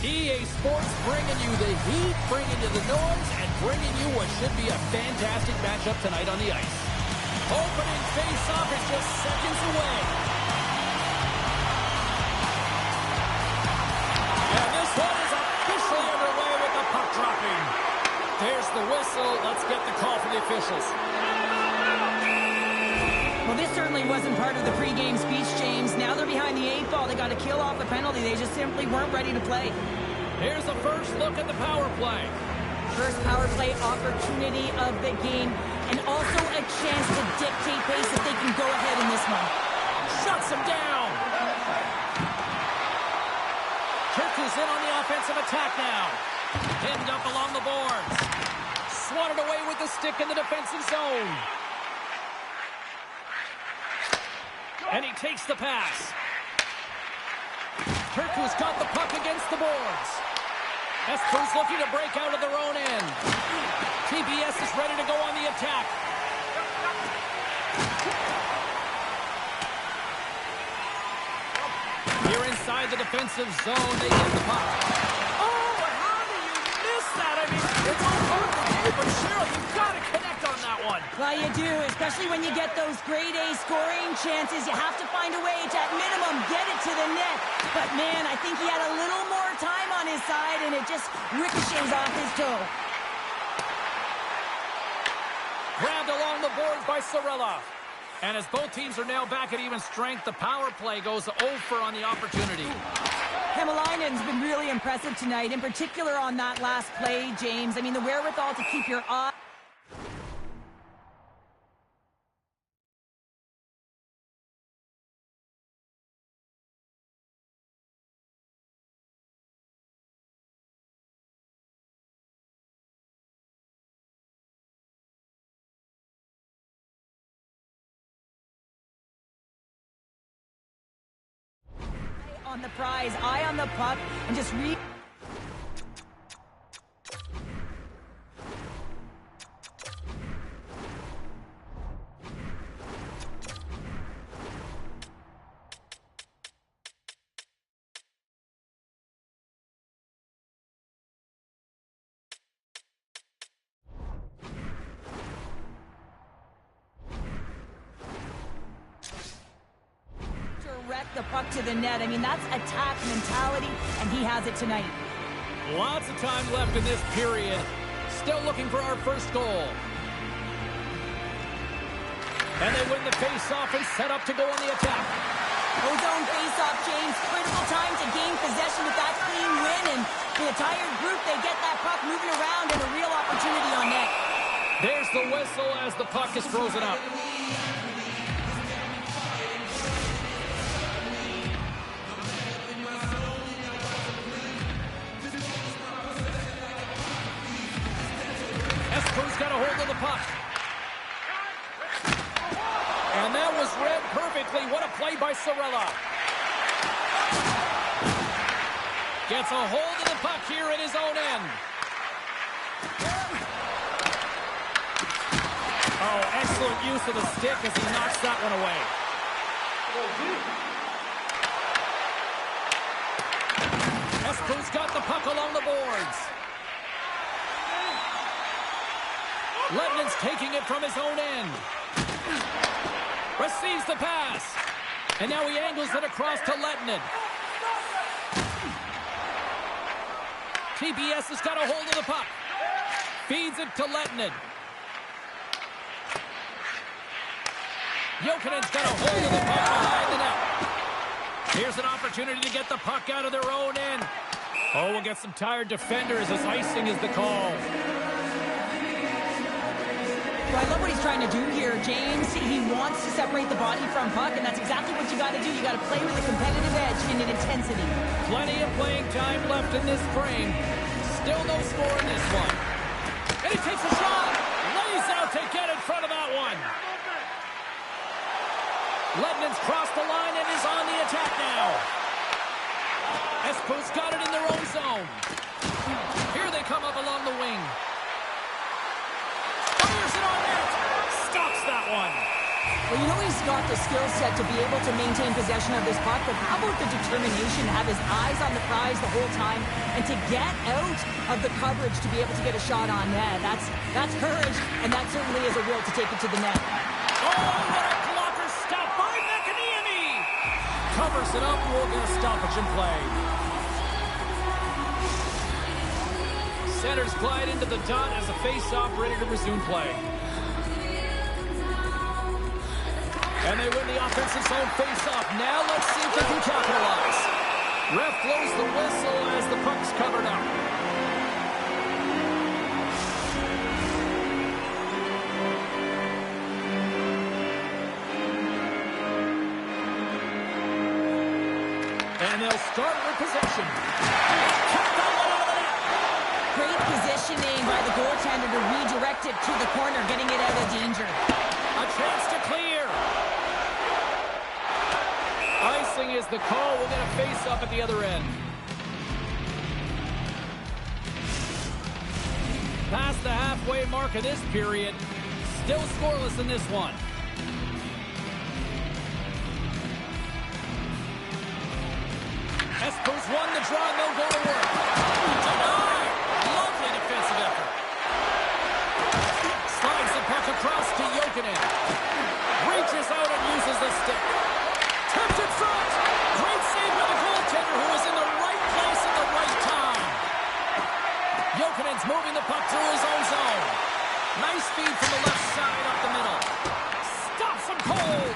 EA Sports bringing you the heat, bringing you the noise, and bringing you what should be a fantastic matchup tonight on the ice. Opening face-off is just seconds away. And this one is officially underway with the puck dropping. There's the whistle. Let's get the call from the officials. Well, this certainly wasn't part of the pregame speech, James. Now they're behind the 8 ball. They got to kill off the penalty. They just simply weren't ready to play. Here's the first look at the power play. First power play opportunity of the game, and also a chance to dictate pace if they can go ahead in this one. Shuts him down. Turku's in on the offensive attack now. Pinned up along the boards. Swatted away with the stick in the defensive zone. And he takes the pass. Turku's got the puck against the boards. Espo's looking to break out of their own end. TBS is ready to go on the attack. Here inside the defensive zone, they get the puck. Oh, how do you miss that? I mean, it's all part of the game, but Cheryl, you've got to connect on that one. Well, you do, especially when you get those grade A scoring chances. You have to find a way to, at minimum, get it to the net. But, man, I think he had a little more time on his side, and it just ricochets off his toe. Grabbed along the boards by Sorella. And as both teams are now back at even strength, the power play goes over on the opportunity. Hemelainen's been really impressive tonight, in particular on that last play, James. I mean, the wherewithal to keep your eye. On the prize, eye on the puck, and just direct the puck to the net. I mean, that's attack mentality, and he has it tonight. Lots of time left in this period. Still looking for our first goal. And they win the face-off and set up to go on the attack. Ozone face-off, James. Critical time to gain possession with that clean win, and for the tired group, they get that puck moving around and a real opportunity on net. There's the whistle as the puck is frozen up. Espo's got a hold of the puck. And that was read perfectly. What a play by Sorella. Gets a hold of the puck here at his own end. Oh, excellent use of the stick as he knocks that one away. Espo's got the puck along the boards. Lettman's taking it from his own end. Receives the pass. And now he angles it across to Lettman. TBS has got a hold of the puck. Feeds it to Lettman. Jokinen's got a hold of the puck behind the net. Here's an opportunity to get the puck out of their own end. Oh, we'll get some tired defenders as icing is the call. Well, I love what he's trying to do here, James. He wants to separate the body from puck, and that's exactly what you got to do. You got to play with a competitive edge and an intensity. Plenty of playing time left in this frame. Still no score in this one. And he takes a shot. Lays out to get in front of that one. Lettman's crossed the line and is on the attack now. Espo's got it in their own zone. Here they come up along the wing. Fires it on net. Stops that one. Well, you know he's got the skill set to be able to maintain possession of this puck, but how about the determination to have his eyes on the prize the whole time and to get out of the coverage to be able to get a shot on net? That's courage, and that certainly is a will to take it to the net. Oh, what a blocker stop by McAniemi! Covers it up, we'll get a stoppage in play. Centers glide into the dot as a face-off ready to resume play. And they win the offensive zone face-off. Now let's see if they can capitalize. Ref blows the whistle as the puck's covered up. And they'll start with possession. Great positioning by the goaltender to redirect it to the corner, getting it out of danger. A chance to clear. Icing is the call. We'll get a face-up at the other end. Past the halfway mark of this period. Still scoreless in this one. Espos won the draw, no go to work. Denied. Lovely defensive effort. Slides the puck across to Jokinen. Reaches out and uses the stick. Tipped in front. Great save by the goaltender who was in the right place at the right time. Jokinen's moving the puck through his own zone. Nice feed from the left side up the middle. Stops him cold.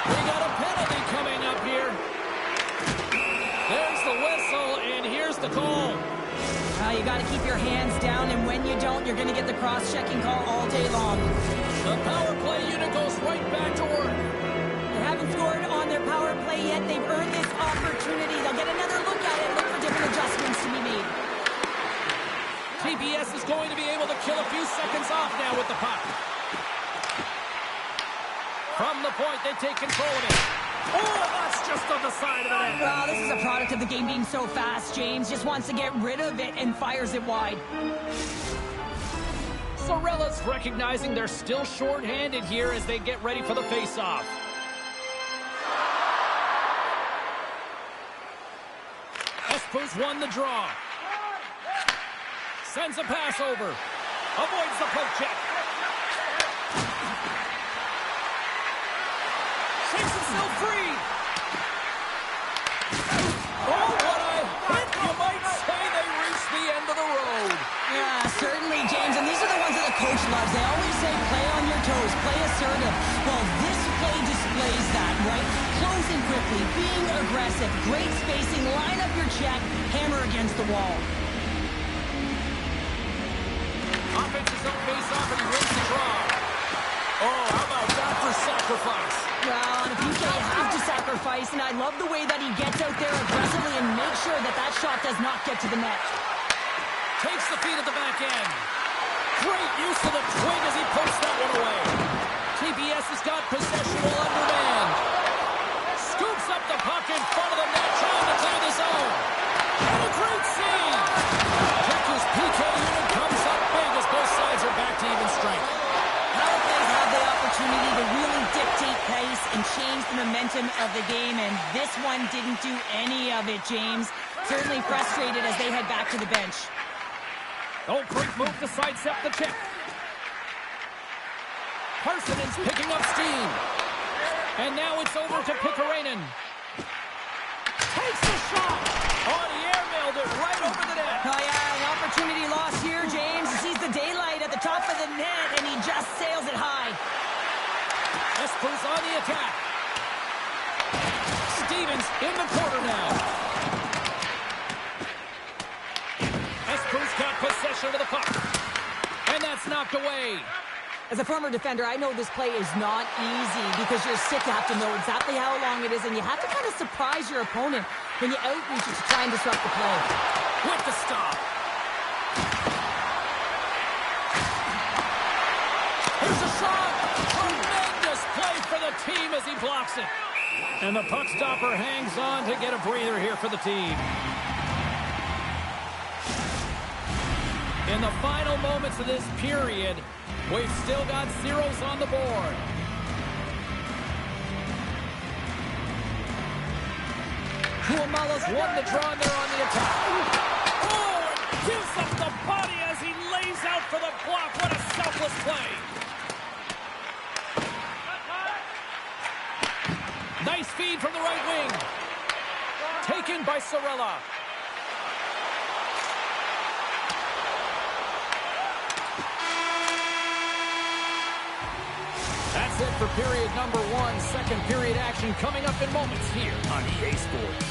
We got a penalty coming up here. There's the whistle, and here's the call. You got to keep your hands down, and when you don't, you're going to get the cross-checking call all day long. The power play unit goes right back to work. They haven't scored on their power play yet. They've earned this opportunity. They'll get another look at it, look for different adjustments to be made. TBS is going to be able to kill a few seconds off now with the puck. From the point, they take control of it. Oh, that's just on the side of the net. Well, this is a product of the game being so fast. James just wants to get rid of it and fires it wide. Sorella's recognizing they're still short-handed here as they get ready for the face-off. Espos won the draw. Sends a pass over. Avoids the poke check. Shakes himself free. Oh, what a hit. You might say they reached the end of the road. Yeah, certainly, James. And these are the ones that the coach loves. They always say play on your toes, play assertive. Well, this play displays that, right? Closing quickly, being aggressive, great spacing, line up your check, hammer against the wall. Offensive zone face-off, and he wins the draw. Oh, how about that for sacrifice? Well, on a PK, you have to sacrifice, and I love the way that he gets out there aggressively and makes sure that that shot does not get to the net. Takes the feed at the back end. Great use of the twig as he pokes that one away. TBS has got possession while undermanned. Scoops up the puck in front of the net, trying to clear the zone. And a great save. Texas PK unit comes up big as both sides are back to even strength. Power plays have the opportunity to really dictate pace and change the momentum of the game, and this one didn't do any of it, James. Certainly frustrated as they head back to the bench. Oh, great move to sidestep the check. Parsonen's picking up steam. And now it's over to Pikkarainen. Takes the shot. Oh, he airmailed it right over the net. Oh, yeah, an opportunity lost here, James. He sees the daylight at the top of the net, and he just sails it high. Espos on the attack. Stevens in the corner now. Espos got possession of the puck. And that's knocked away. As a former defender, I know this play is not easy because you're sick. You have to know exactly how long it is, and you have to kind of surprise your opponent when you outreach it to try and disrupt the play. With the stop. Here's a shot. Tremendous play for the team as he blocks it. And the puck stopper hangs on to get a breather here for the team. In the final moments of this period, we've still got zeros on the board. Tuamala's won the draw, and they're on the attack. Oh, and gives up the body as he lays out for the block. What a selfless play. Nice feed from the right wing. Taken by Sorella. That's it for period number 1. Second period action coming up in moments here on EA Sports.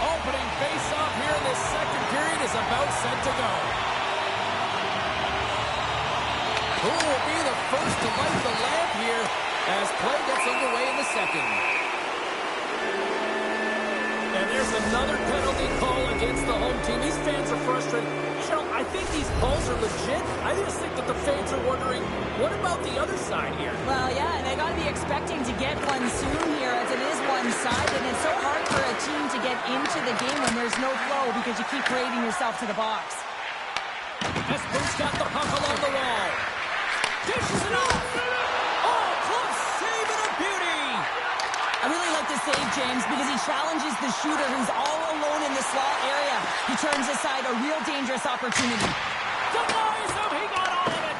Opening face-off here in this second period is about set to go. Who will be the first to light the lamp here as play gets underway in the second? And there's another penalty call against the home team. These fans are frustrated. Cheryl, I think these calls are legit. I just think that the fans are wondering, what about the other side here? Well, yeah, and they got to be expecting to get one soon here as it is one-sided. And it's so hard for a team to get into the game when there's no flow because you keep parading yourself to the box. Espo's got the puck along the wall. Dishes it off. Oh, close save and a beauty. I really like the save, James, because he challenges the shooter who's all alone in the slot area. He turns aside a real dangerous opportunity. Denies him. He got all of it.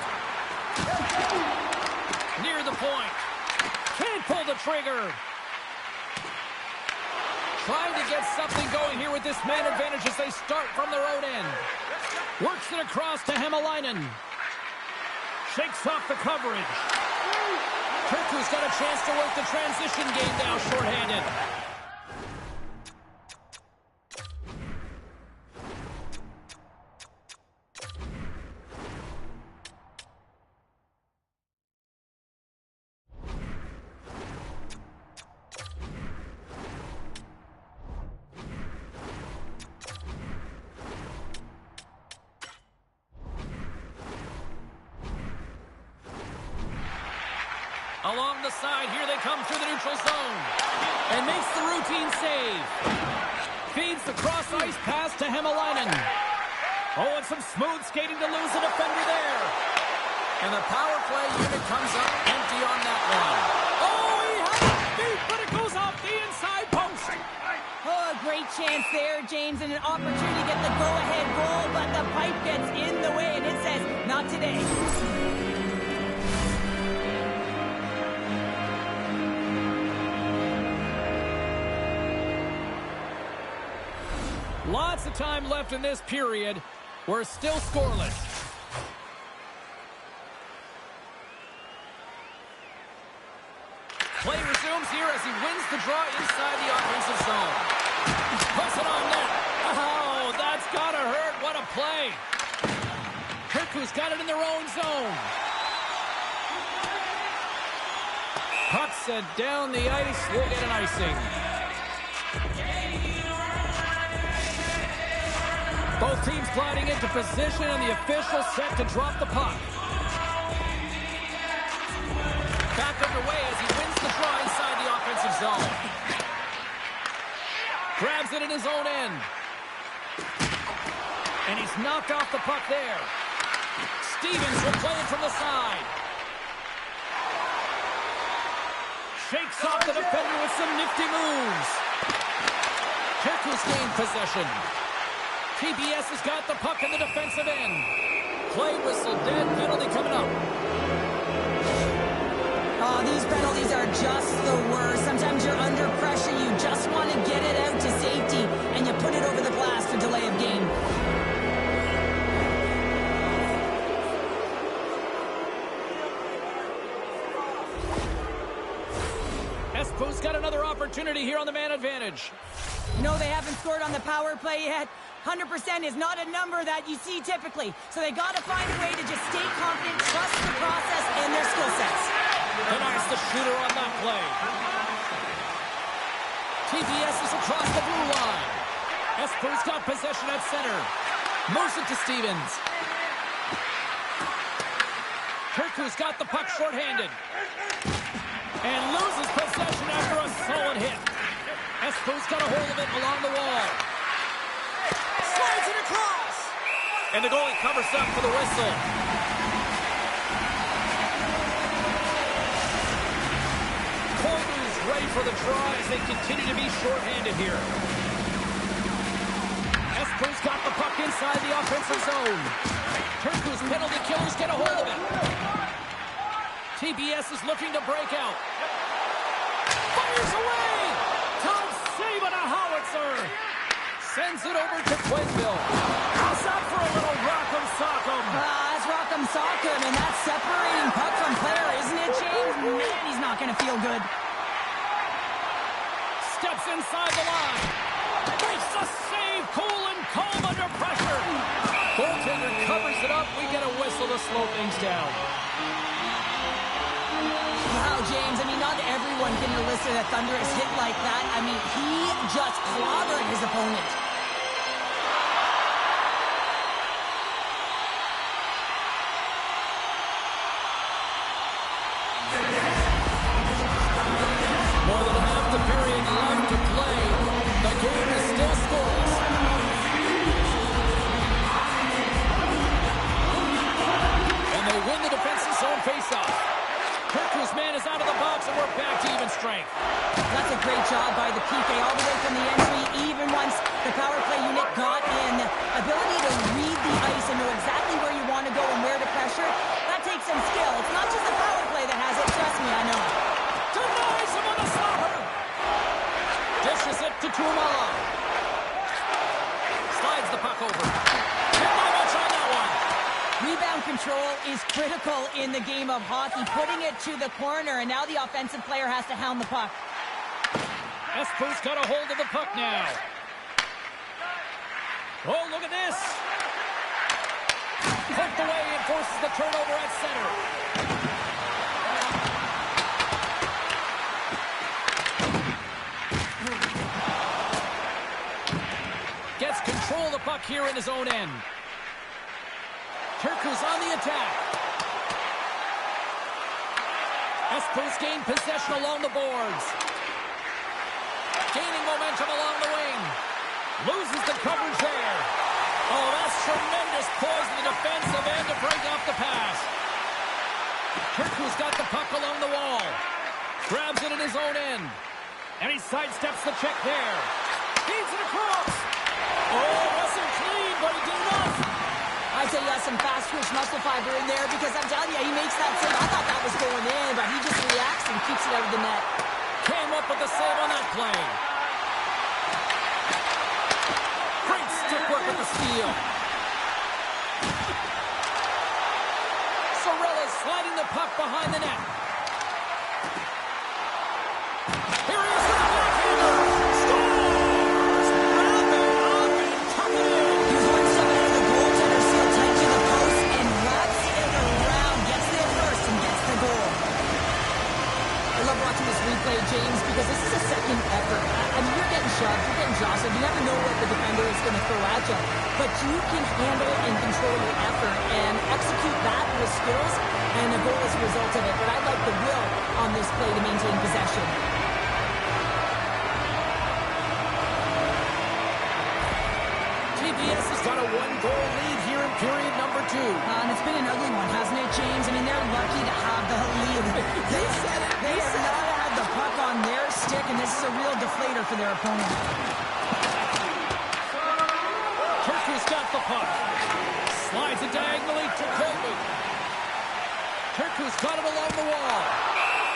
Near the point. Can't pull the trigger. Trying to get something going here with this man advantage as they start from their own end. Works it across to Hämäläinen. Shakes off the coverage. Turku's got a chance to work the transition game now, shorthanded. Along the side, here they come through the neutral zone. And makes the routine save. Feeds the cross ice pass to Hämäläinen. Oh, and some smooth skating to lose the defender there. And the power play unit comes up empty on that one. Oh, he has it beat, but it goes off the inside post. Oh, a great chance there, James, and an opportunity to get the go-ahead goal, but the pipe gets in the way, and it says, not today. Lots of time left in this period. We're still scoreless. Play resumes here as he wins the draw inside the offensive zone. Puts it on net. Oh, that's gotta hurt. What a play. Turku's got it in their own zone. Puck sent down the ice. We'll get an icing. Both teams gliding into position, and the official set to drop the puck. Back underway as he wins the draw inside the offensive zone. Grabs it in his own end. And he's knocked off the puck there. Stevens will play it from the side. Shakes off the defender with some nifty moves. Turku's gained possession. TBS has got the puck in the defensive end. Play whistle dead. Penalty coming up. Oh, these penalties are just the worst. Sometimes you're under pressure. You just want to get it out to safety, and you put it over the glass for delay of game. Espo's got another opportunity here on the man advantage. No, they haven't scored on the power play yet. 100% is not a number that you see typically. So they got to find a way to just stay confident, trust the process and their skill sets. Denies the shooter on that play. TBS is across the blue line. Espo's got possession at center. Moves it to Stevens. Turku's got the puck shorthanded. And loses possession after a solid hit. Espo's got a hold of it along the wall. Slides it across. And the goalie covers up for the whistle. Corners ready for the draw as they continue to be shorthanded here. Espo's got the puck inside the offensive zone. Turku's penalty killers get a hold of it. TBS is looking to break out. Fires away! Tom save on a howitzer! Sends it over to Quenneville. Pass up for a little rock'em sock'em. That's rock'em sock'em, and that's separating puck from player, isn't it, James? Man, he's not going to feel good. Steps inside the line. Makes the save, cool and calm under pressure. Goaltender covers it up. We get a whistle to slow things down. Wow, James, I mean, not everyone can elicit a thunderous hit like that. I mean, he just clobbered his opponent. More than half the period left to play. The game is still scoreless. And they win the defensive zone faceoff. Turku's man is out of the box, and we're back to even strength. That's a great job by the PK all the way from the entry, even once the power play unit got in. Ability to read the ice and know exactly where you want to go and where to pressure, that takes some skill. It's not just the power play that has it, trust me, I know. Denies him on the slapper. Dishes it to Tumala. Slides the puck over. Can't do much on that one. Rebound control is critical in the game of hockey, putting it to the corner, and now the offensive player has to hound the puck. Espo's got a hold of the puck now. Oh, look at this. Poked away and forces the turnover at center. Gets control of the puck here in his own end. Turku's on the attack. Espo's gained possession along the boards. Gaining momentum along the wing. Loses the coverage there. Oh, that's tremendous poise in the defensive end to break off the pass. Turku's got the puck along the wall. Grabs it in his own end. And he sidesteps the check there. Feeds it across. Oh, wasn't clean, but he did enough. I'd say he has some fast twitch muscle fiber in there because I'm telling you, he makes that save. I thought that was going in, but he just reacts and keeps it out of the net. Came up with the save on that play. Great stick work with the steal. Sorella sliding the puck behind the net. Here he is with the backhander. Scores! Wrap it up and tuck it in. He's one step ahead of the goaltender, sealed tight to the post, and wraps it around. Gets there first and gets the goal. I love watching this replay, James, because this is a second effort. I mean, you're getting shoved, you're getting jostled. You never know what the defender is going to throw at you. But you can handle and control your effort and execute that with skills, and a goal is a result of it. But I like the will on this play to maintain possession. TBS has got a one-goal lead here in period number 2. And it's been an ugly one, hasn't it, James? I mean, they're lucky to have the lead. They have not had the puck on their stick, and this is a real deflator for their opponent. Turku's got the puck. Slides it diagonally to Colby. Turku's got it along the wall.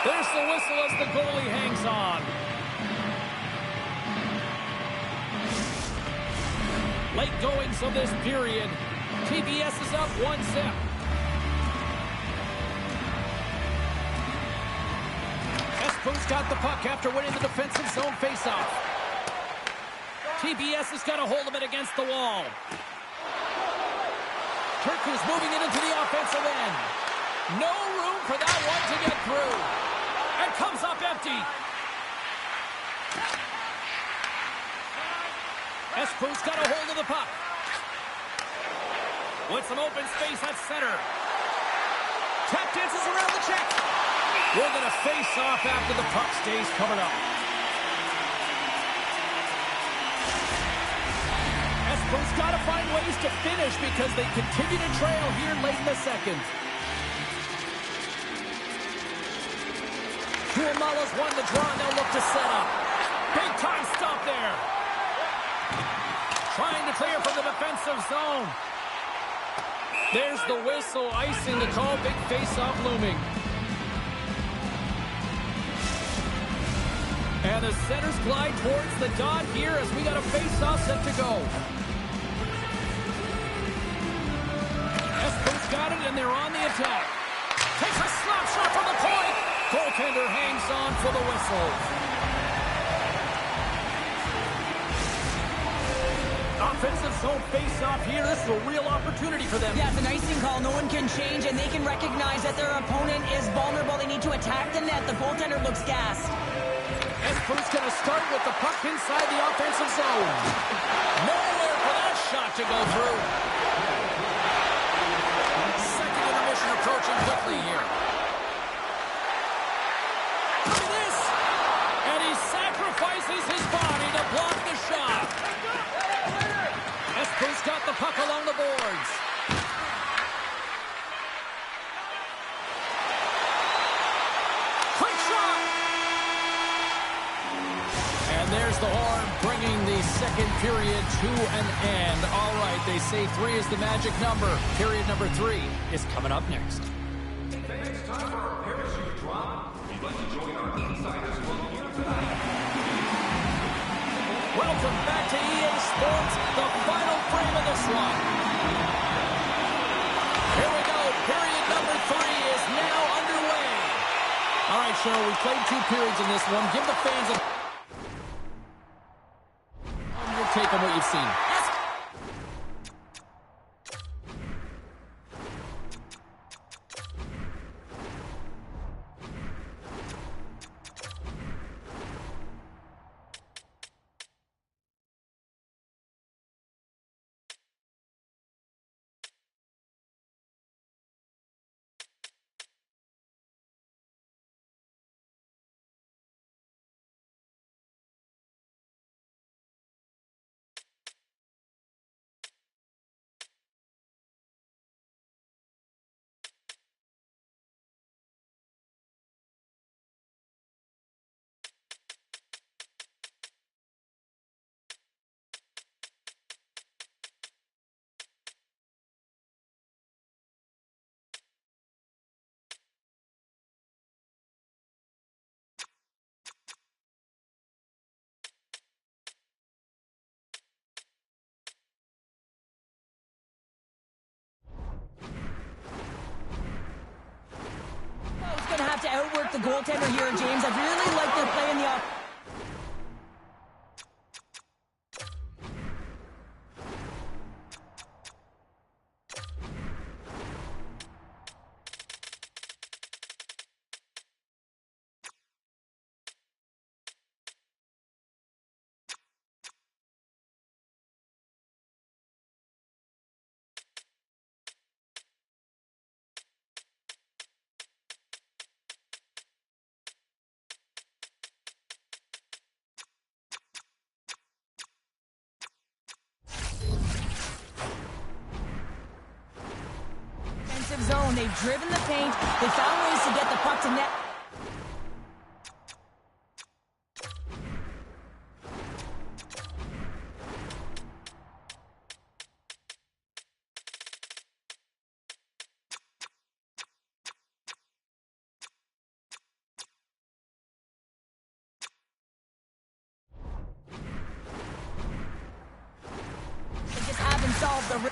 There's the whistle as the goalie hangs on. Late goings of this period. TBS is up 1-0. Espo's got the puck after winning the defensive zone faceoff. TBS has got a hold of it against the wall. Turku's moving it into the offensive end. No room for that one to get through. And comes up empty. Espo's got a hold of the puck. With some open space at center. Tap dances around the check. We're going to face off after the puck stays covered up. Espo's got to find ways to finish because they continue to trail here late in the second. Tuamala's won the draw, and they'll look to set up. Big time stop there. Trying to clear from the defensive zone. There's the whistle, icing the call, big face-off looming. And the centers glide towards the dot here as we got a face-off set to go. Espo's got it, and they're on the attack. Takes a slap shot from the point. Goaltender hangs on for the whistle. Offensive zone face-off here. This is a real opportunity for them. Yeah, it's an icing call. No one can change, and they can recognize that their opponent is vulnerable. They need to attack the net. The goaltender looks gassed. Espo's going to start with the puck inside the offensive zone. Nowhere for that shot to go through. Second intermission approaching quickly here. Look at this! And he sacrifices his body to block the shot. Espo's got the puck along the boards. Quick shot! And there's the horn, bringing the second period to an end. All right, they say 3 is the magic number. Period number 3 is coming up next. It's time for our parachute drop. We'd like to join our insiders club here tonight. Welcome back to EA Sports, the final frame of this one. Here we go. Period number 3 is now underway. All right, Cheryl, we played 2 periods in this one. Give the fans your take on what you've seen. To outwork the goaltender here, James. I really like their play in the off. Zone. They've driven the paint. They found ways to get the puck to net. They just haven't solved the...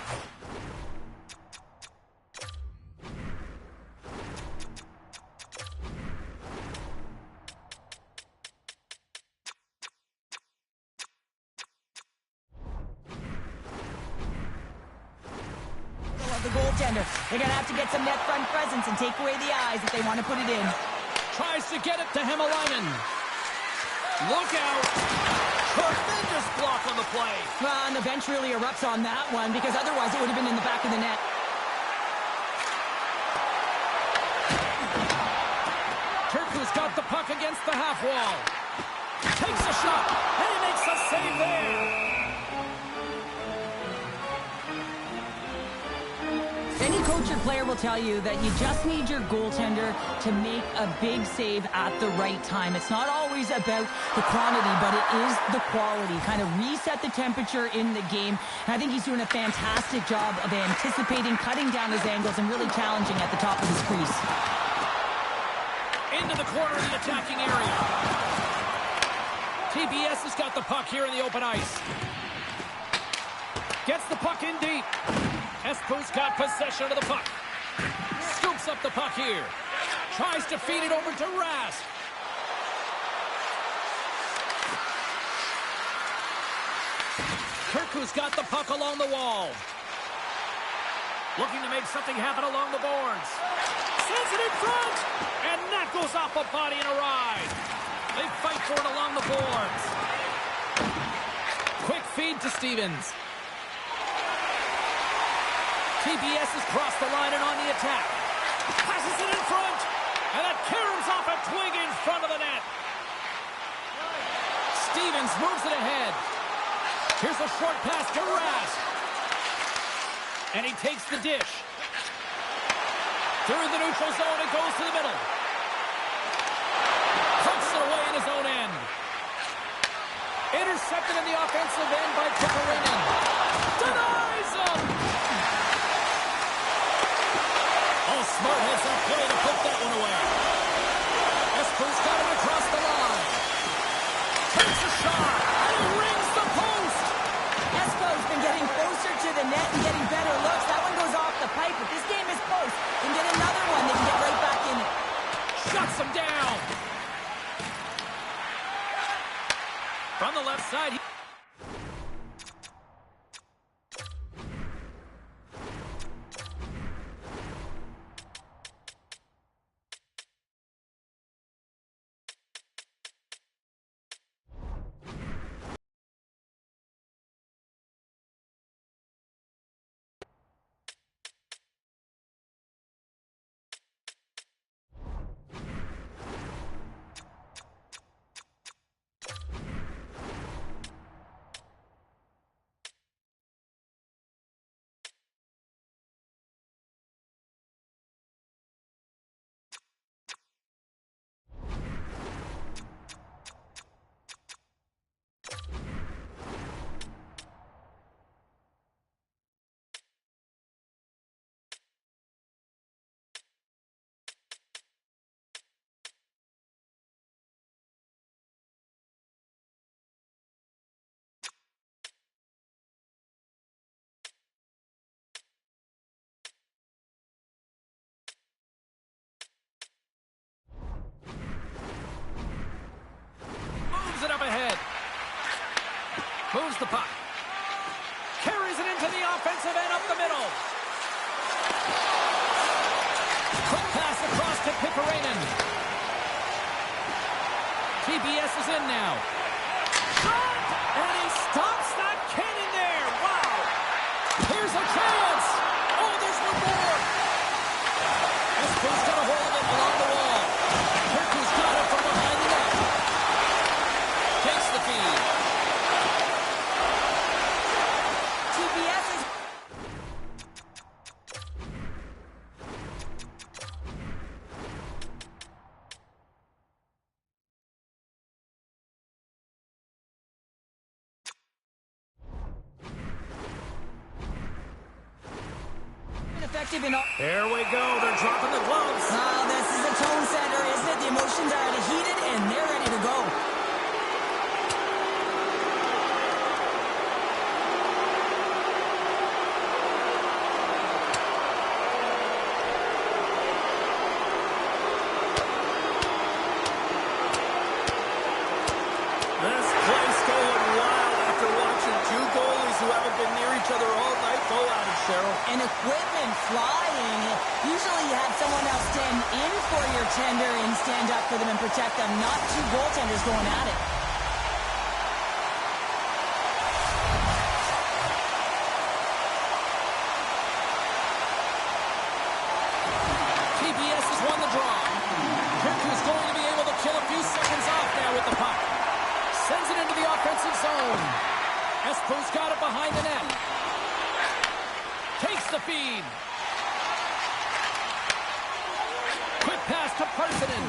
the goaltender. They're going to have to get some net front presence and take away the eyes if they want to put it in. Tries to get it to Hemelainen. Look out. Tremendous block on the play. And the bench really erupts on that one because otherwise it would have been in the back of the net. Turku's got the puck against the half wall. Takes a shot, and he makes a save there. coach or player will tell you that you just need your goaltender to make a big save at the right time. It's not always about the quantity, but it is the quality. Kind of reset the temperature in the game. And I think he's doing a fantastic job of anticipating, cutting down his angles, and really challenging at the top of his crease. Into the corner of the attacking area. TBS has got the puck here in the open ice. Gets the puck in deep. Espo's got possession of the puck. Scoops up the puck here. Tries to feed it over to Rask. Kirku's got the puck along the wall. Looking to make something happen along the boards. Sends it in front. And that goes off a body and a ride. They fight for it along the boards. Quick feed to Stevens. TBS has crossed the line and on the attack. Passes it in front. And that caroms off a twig in front of the net. Stevens moves it ahead. Here's a short pass to Rask. And he takes the dish. Through the neutral zone, it goes to the middle. Puts it away in his own end. Intercepted in the offensive end by Pickering. Denies him! Oh, smart heads-up play to put that one away. Espo's got him across the line. Takes a shot, and he rings the post! Espo's been getting closer to the net and getting better looks. That one goes off the pipe, but this game is close. Can get another one, they can get right back in it. Shuts him down! From the left side, it up ahead. Moves the puck. Carries it into the offensive end up the middle. Quick pass across to Pickerainen. TBS is in now. Shot! And he stops that cannon there. Wow! Here's a chance. Oh, there's one more. Espo's got a hold of it along the wall. Kirku's got it from behind the net. Takes the feed. TBS is... effective in all... Here we go. They're dropping the gloves. Oh, this is a tone setter, isn't it? The emotions are heated and they're ready to go. This place going wild after watching two goalies who haven't been near each other all night go at it, Cheryl. And equipment flying. Usually you have someone else stand in for your tender and stand up for them and protect them, not two goaltenders going at it. TBS has won the draw. Kirku's going to be able to kill a few seconds off now with the puck. Sends it into the offensive zone. Espo's got it behind the net. Takes the feed. to Parsonen.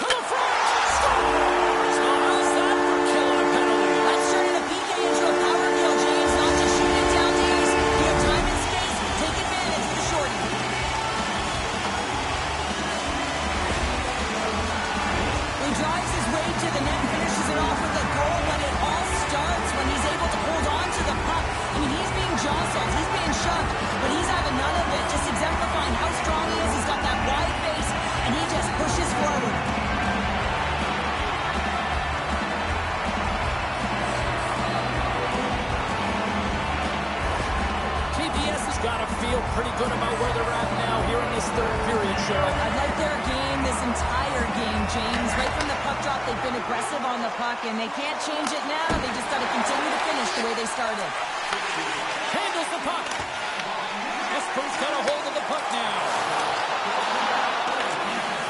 To the front. Scores! Oh, how's that for killing a penalty? That's turning a PK into a power kill, James. Not just shooting it down to ace. You have time and space. Take advantage of the shorty. He drives his way to the net and finishes it off with a goal, but it all starts when he's able to hold on to the puck. I mean, he's being jostled, he's being shoved, but he's having none of it, just exemplifying how strong he is. He's got that wide face, and he just pushes forward. TPS has got to feel pretty good about where they're at now here in this third period, Cheryl. I like their game this entire game, James. Right from the puck drop, they've been aggressive on the puck, and they can't change it now. They just got to continue to finish the way they started. Handles the puck. Espo's got a hold of the puck now.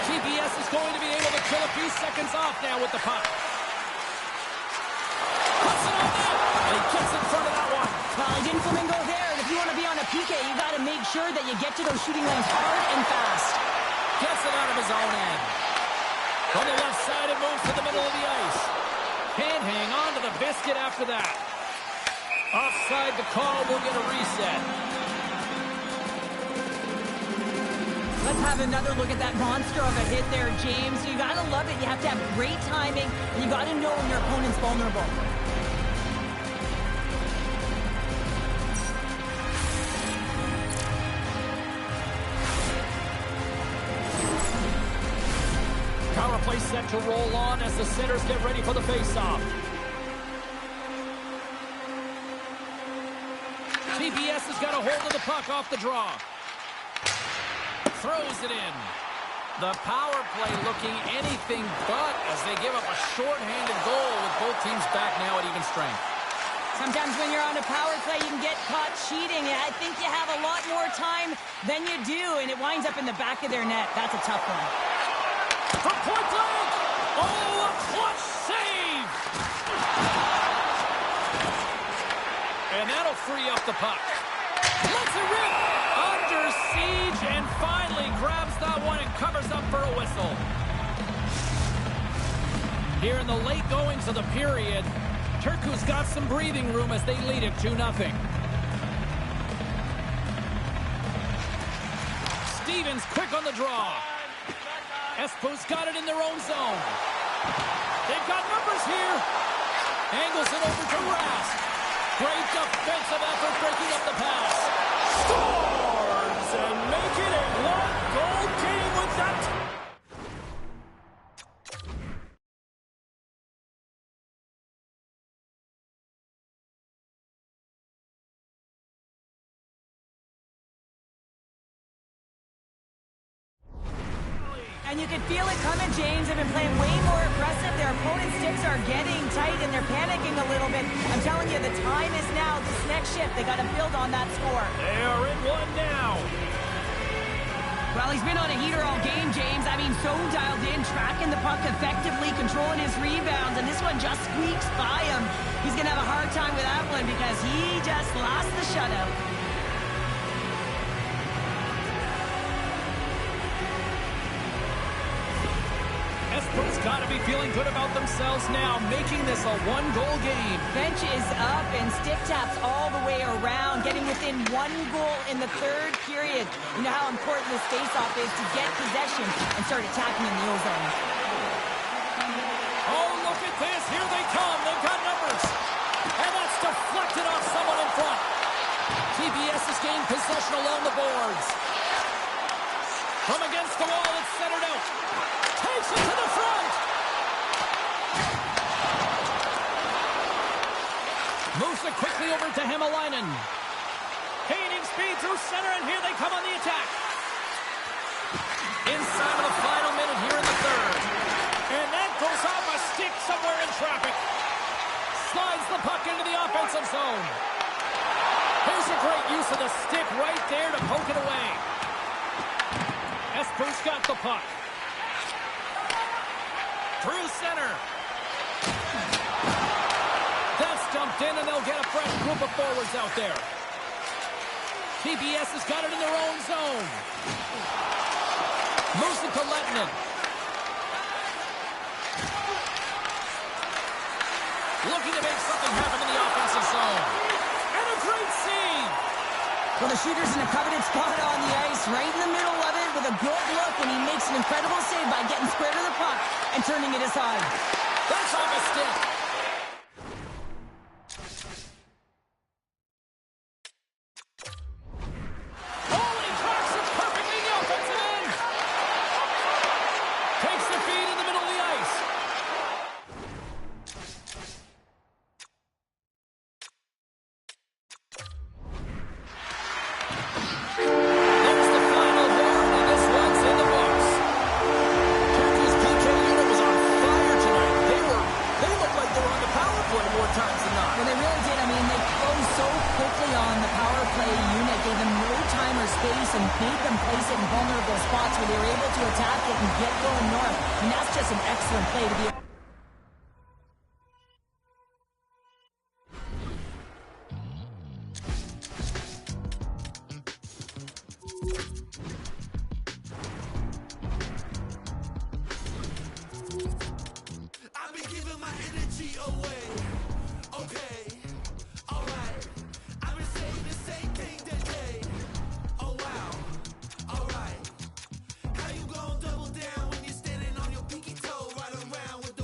TPS is going to be able to kill a few seconds off now with the puck. Puts it on net. And he gets in front of that one. Well, he didn't flamingo there. And if you want to be on a PK, you got to make sure that you get to those shooting lanes hard and fast. Gets it out of his own end. From the left side, it moves to the middle of the ice. Can't hang on to the biscuit after that. Offside the call, will get a reset. Let's have another look at that monster of a hit there, James. You got to love it. You have to have great timing, and you got to know when your opponent's vulnerable. Power play set to roll on as the centers get ready for the face-off. TPS has got a hold of the puck off the draw. Throws it in. The power play looking anything but as they give up a short-handed goal with both teams back now at even strength. Sometimes when you're on a power play, you can get caught cheating. I think you have a lot more time than you do, and it winds up in the back of their net. That's a tough one. From point blank! Oh, a clutch save! And that'll free up the puck. Lets it rip! Under siege and finally grabs that one and covers up for a whistle. Here in the late goings of the period, Turku's got some breathing room as they lead it 2-0. Stevens quick on the draw. Espo's got it in their own zone. They've got numbers here. Angles it over to Rask. Great defensive effort breaking up the pass. Scores and make it a one-goal game with that. And you can feel it coming, James. They've been playing way more aggressive. Their opponent's sticks are getting tight, and they're panicking a little bit. I'm telling you, the time is now. This next shift, they got to build on that score. They are in one now. Well, he's been on a heater all game, James. I mean, so dialed in, tracking the puck effectively, controlling his rebounds, and this one just squeaks by him. He's going to have a hard time with that one because he just lost the shutout. Espo's got to be feeling good about themselves now, making this a one-goal game. Bench is up and stick taps all the way around, getting within 1 goal in the third period. You know how important this face-off is to get possession and start attacking in the O-zone. Oh, look at this. Here they come. They've got numbers. And that's deflected off someone in front. TPS has gained possession along the boards. From against the wall, it's centered out. Takes it to the front. Moves it quickly over to Hämäläinen. Gaining speed through center, and here they come on the attack. Inside of the final minute here in the third. And that goes off a stick somewhere in traffic. Slides the puck into the offensive zone. Here's a great use of the stick right there to poke it away. Espo's got the puck. Through center. That's dumped in, and they'll get a fresh group of forwards out there. TBS has got it in their own zone. Moves it to Lettinen. Looking to make something happen in the offensive zone. And a great save. Well, the shooter's in a coveted spot on the ice, right in the middle of it with a good look, and he makes an incredible save by getting square to the puck and turning it aside. That's off a stick. Holy cracks it perfectly in the offensive end. Takes the feed in the middle of the ice. There's the final horn, and this one's in the books. Turkey's PK unit was on fire tonight. They looked like they were on the power play more times than not. Well, they really did. I mean, they closed so quickly on the power play unit, gave them no time or space, and made them place it in vulnerable spots where they were able to attack it and get going north. And that's just an excellent play to be. I've been giving my energy away. Okay, alright. I've been saying the same thing today. Oh wow, alright. How you gonna double down when you're standing on your pinky toe right around with the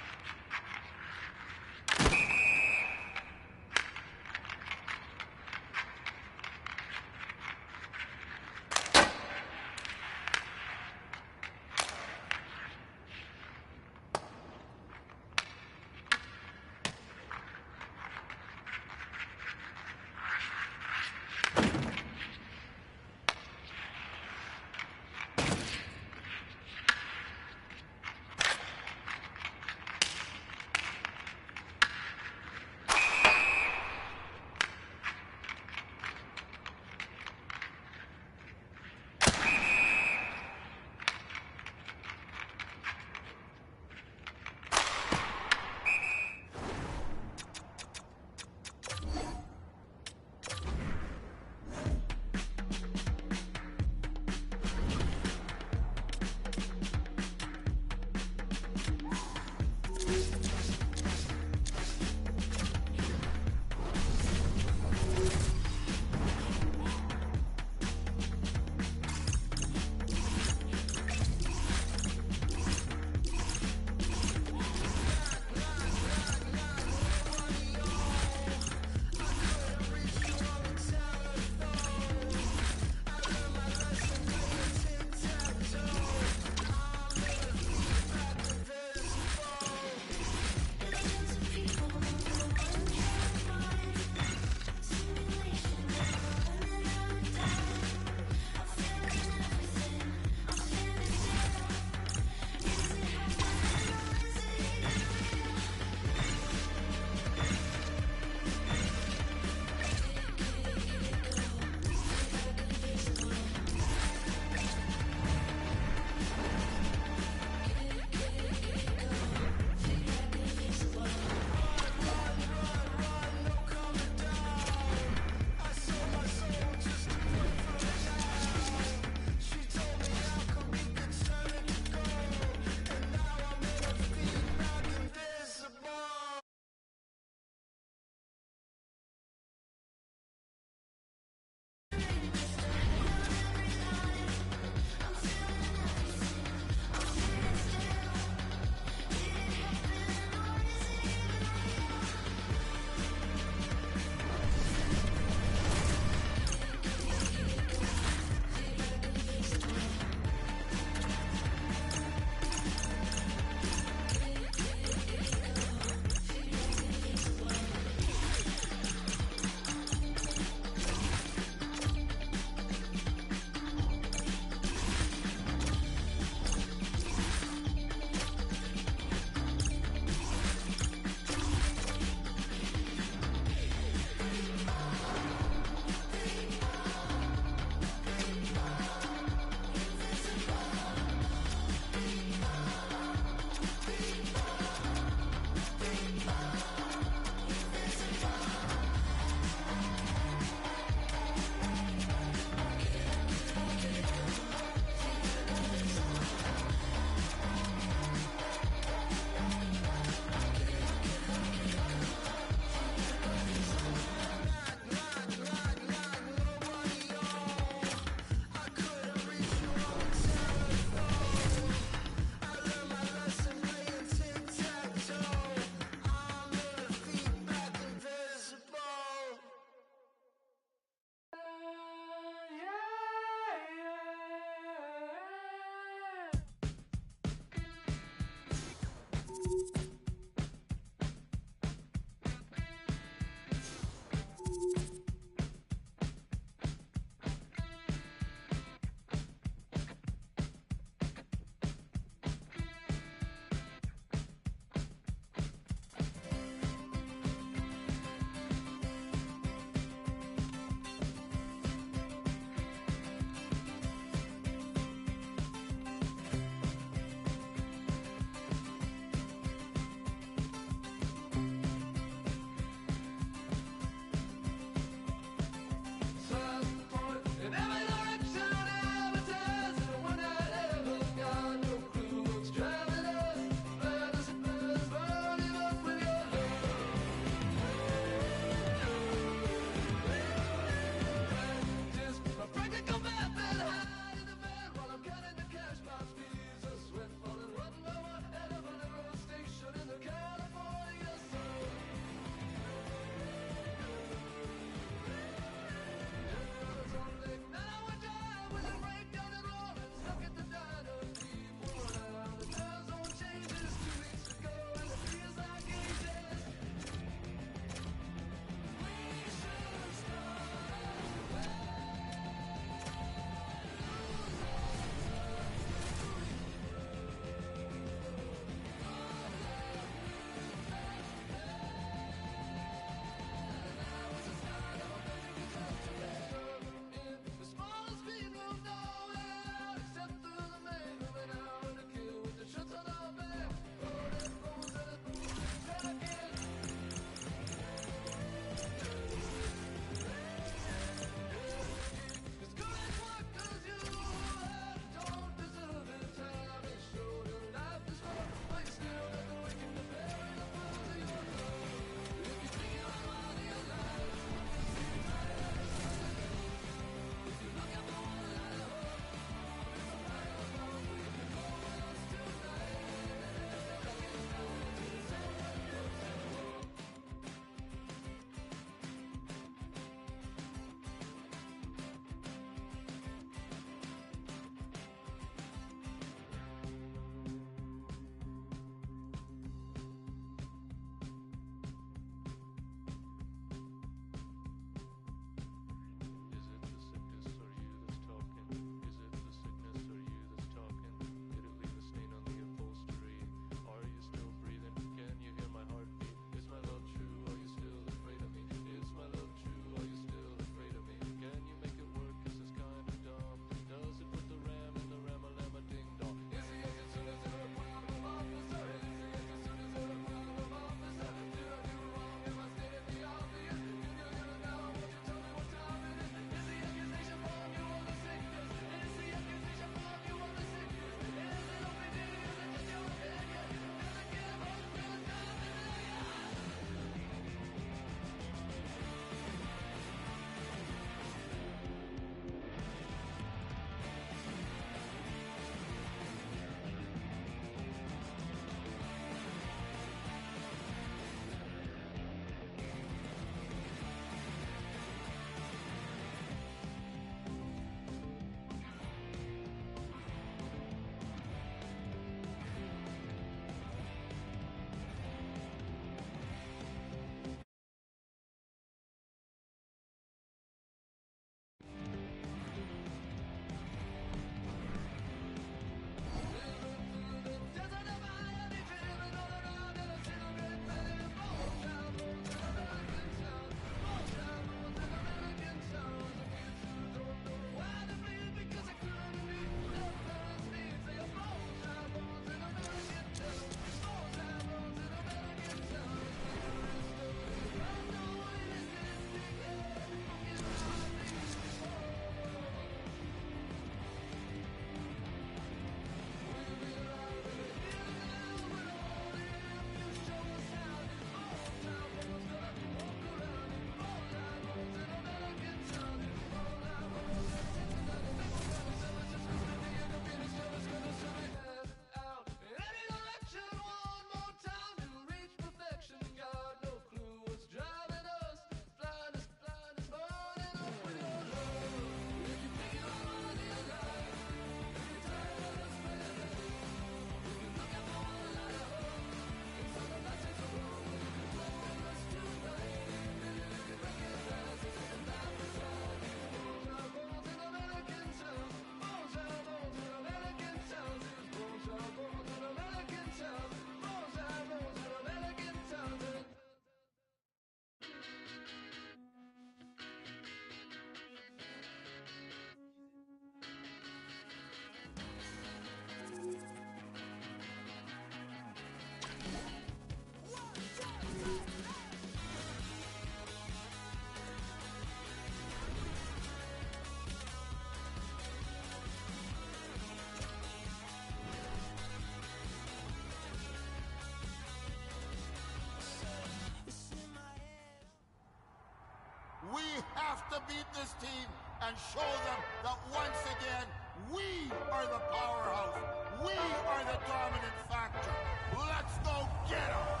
and show them that once again, we are the powerhouse. We are the dominant factor. Let's go get them!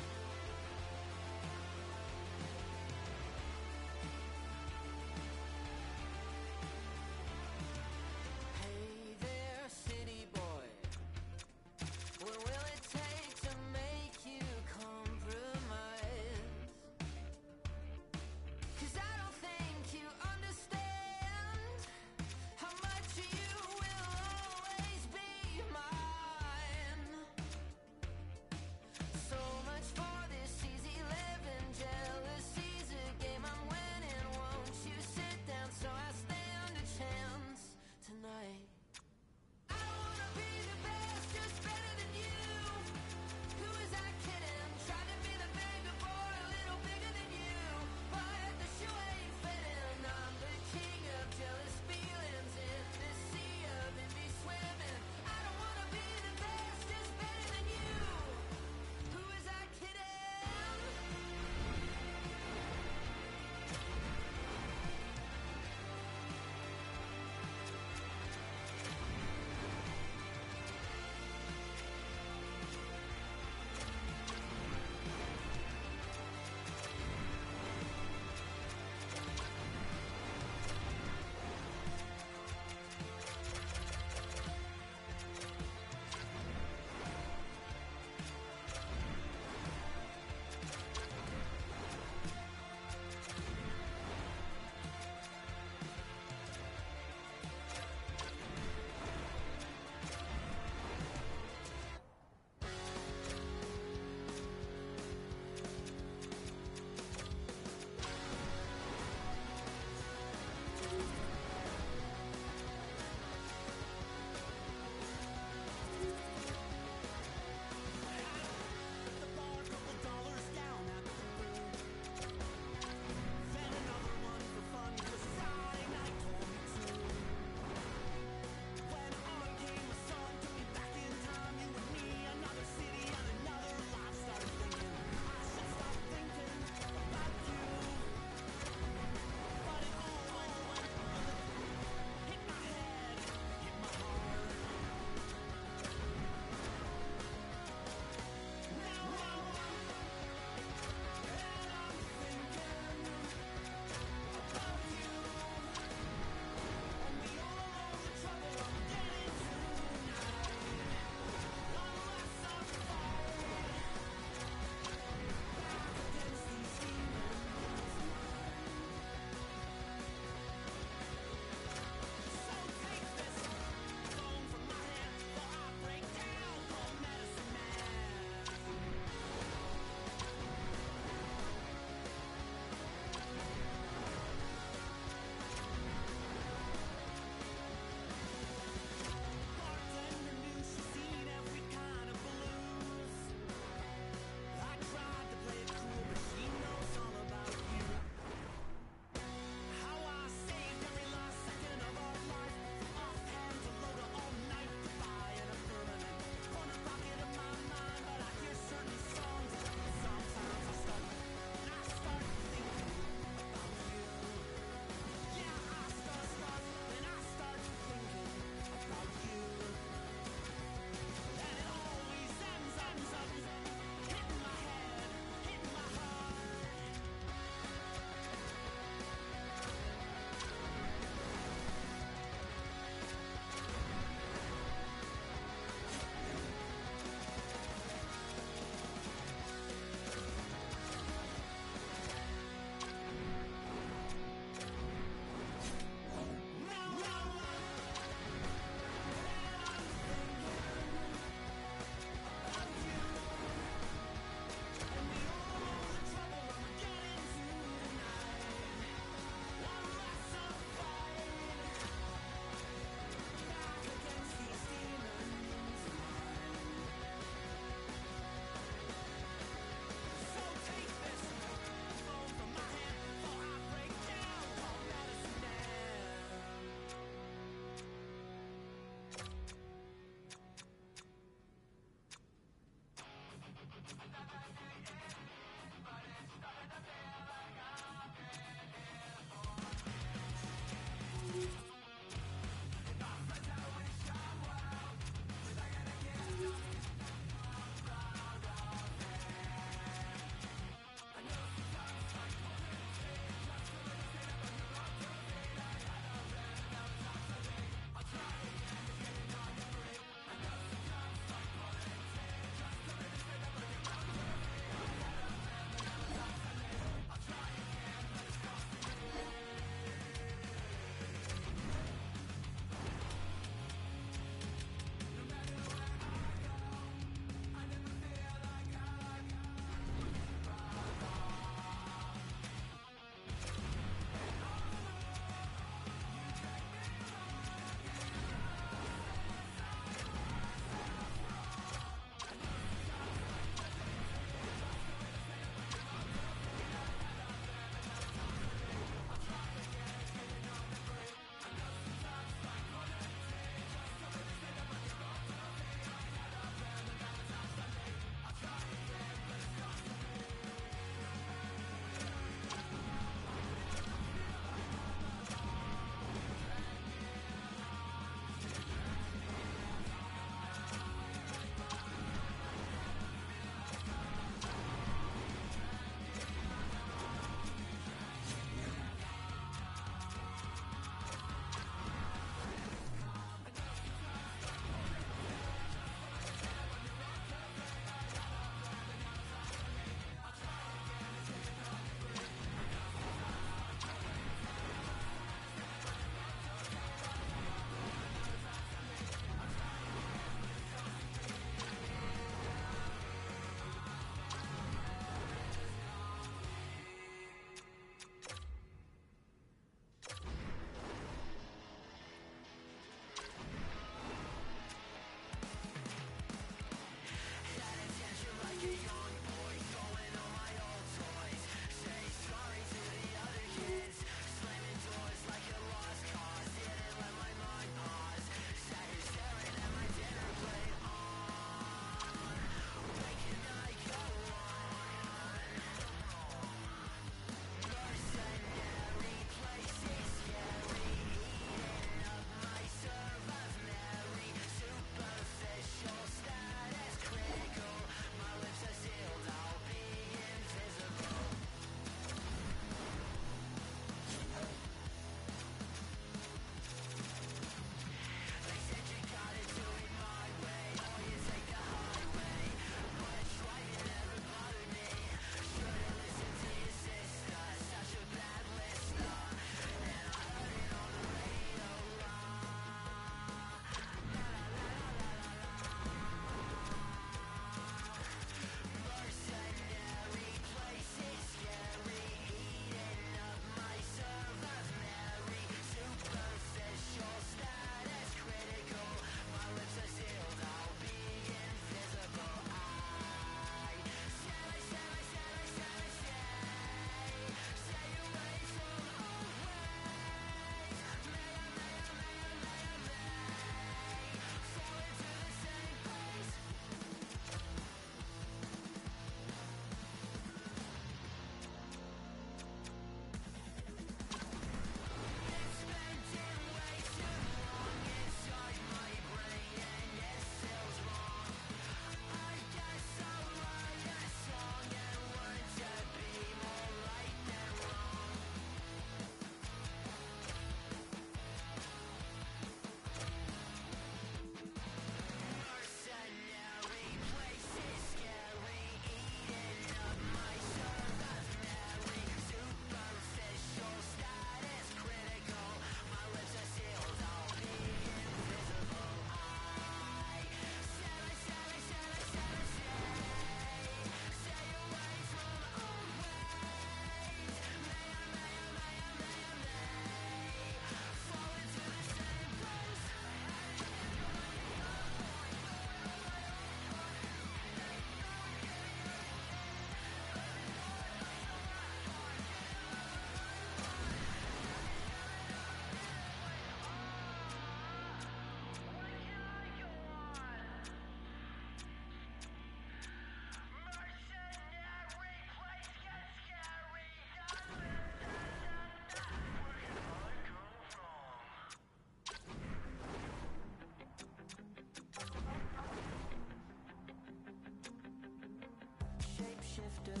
shifter,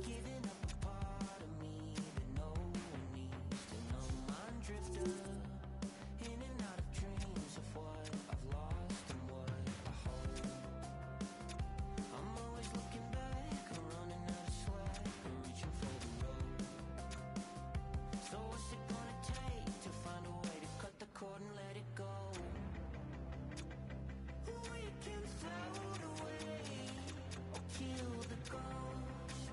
giving up a part of me that no one needs to know. I'm drifter, in and out of dreams of what I've lost and what I hold. I'm always looking back, I'm running out of slack, I'm reaching for the road. So what's it gonna take to find a way to cut the cord and let it go? We can float away or kill the ghost.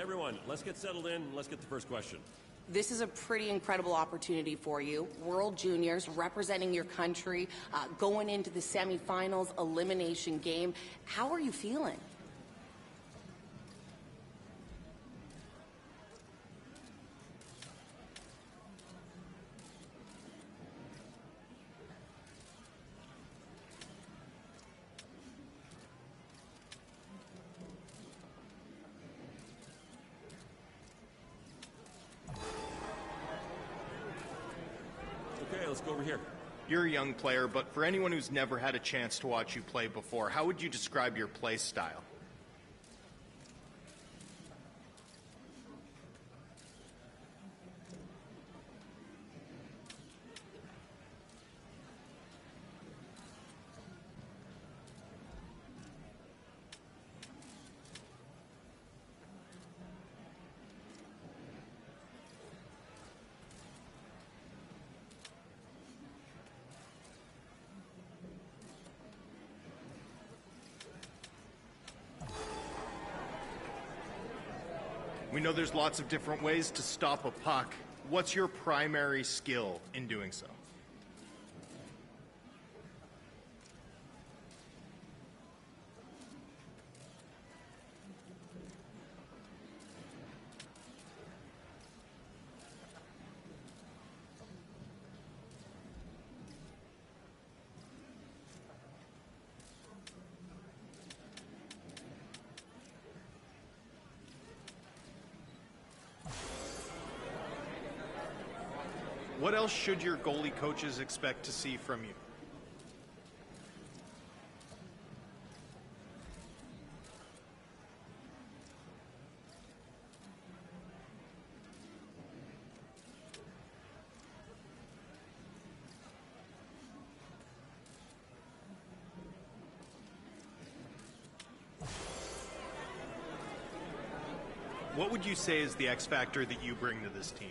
everyone, let's get settled in. Let's get the first question. This is a pretty incredible opportunity for you. World Juniors, representing your country, going into the semifinals elimination game. How are you feeling? Okay, let's go over here. You're a young player, but for anyone who's never had a chance to watch you play before, how would you describe your play style? We know there's lots of different ways to stop a puck. What's your primary skill in doing so? What else should your goalie coaches expect to see from you? What would you say is the X factor that you bring to this team?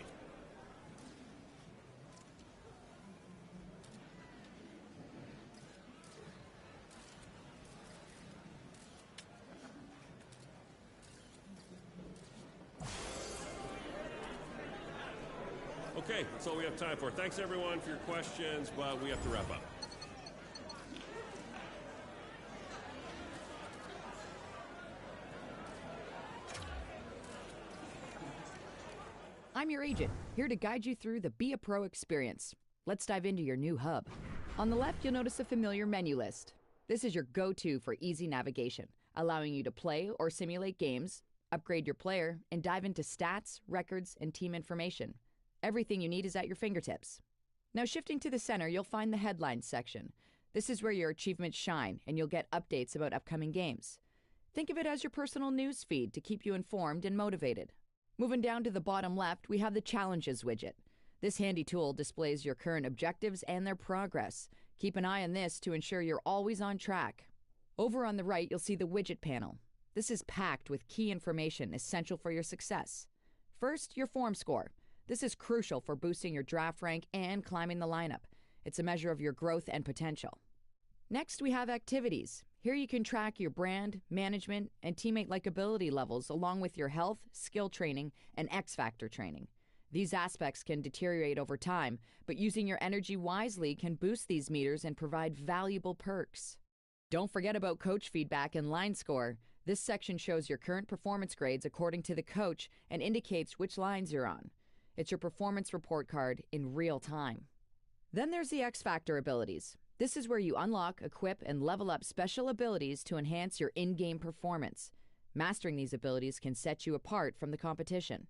Okay, that's all we have time for. Thanks, everyone, for your questions, but we have to wrap up. I'm your agent, here to guide you through the Be a Pro experience. Let's dive into your new hub. On the left, you'll notice a familiar menu list. This is your go-to for easy navigation, allowing you to play or simulate games, upgrade your player, and dive into stats, records, and team information. Everything you need is at your fingertips. Now shifting to the center, you'll find the headlines section. This is where your achievements shine, and you'll get updates about upcoming games. Think of it as your personal news feed to keep you informed and motivated. Moving down to the bottom left, we have the Challenges widget. This handy tool displays your current objectives and their progress. Keep an eye on this to ensure you're always on track. Over on the right, you'll see the widget panel. This is packed with key information essential for your success. First, your form score. This is crucial for boosting your draft rank and climbing the lineup. It's a measure of your growth and potential. Next, we have Activities. Here you can track your brand, management, and teammate likability levels along with your health, skill training, and X Factor training. These aspects can deteriorate over time, but using your energy wisely can boost these meters and provide valuable perks. Don't forget about coach feedback and line score. This section shows your current performance grades according to the coach and indicates which lines you're on. It's your performance report card in real time. Then there's the X Factor abilities. This is where you unlock, equip, and level up special abilities to enhance your in-game performance. Mastering these abilities can set you apart from the competition.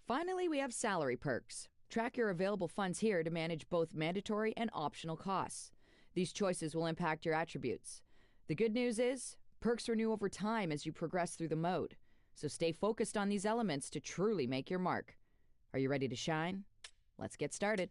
Finally, we have salary perks. Track your available funds here to manage both mandatory and optional costs. These choices will impact your attributes. The good news is, perks renew over time as you progress through the mode. So stay focused on these elements to truly make your mark. Are you ready to shine? Let's get started.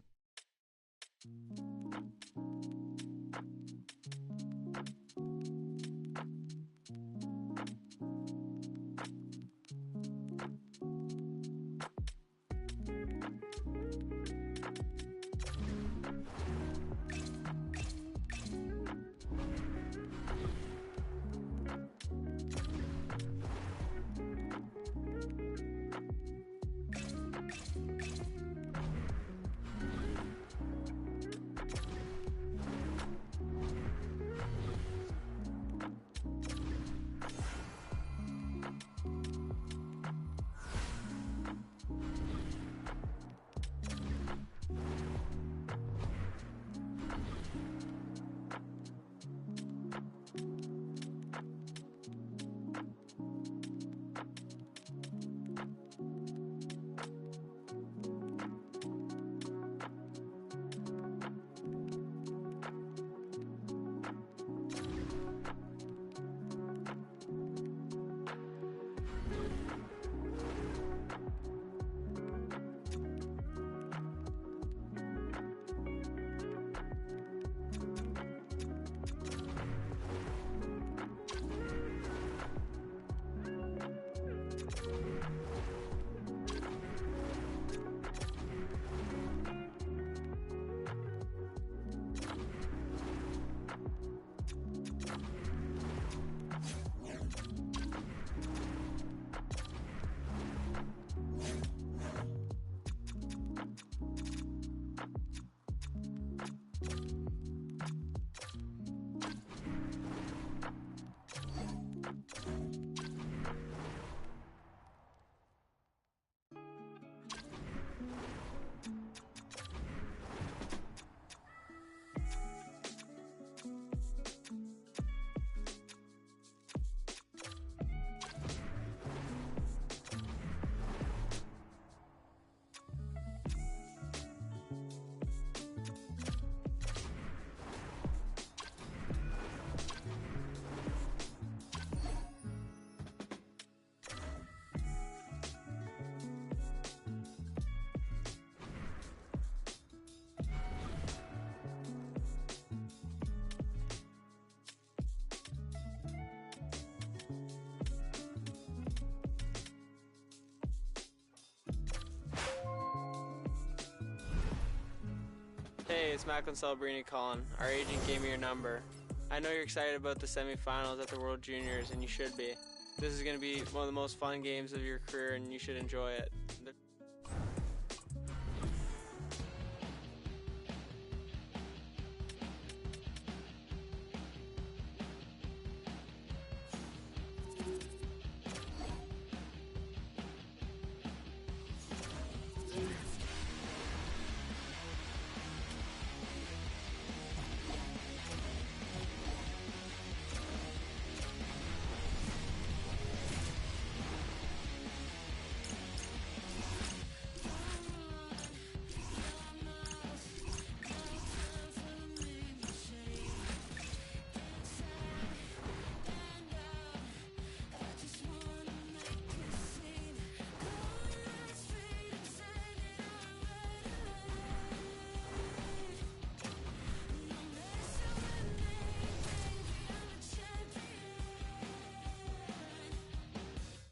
Hey, it's Macklin Celebrini calling. Our agent gave me your number. I know you're excited about the semifinals at the World Juniors, and you should be. This is going to be one of the most fun games of your career, and you should enjoy it.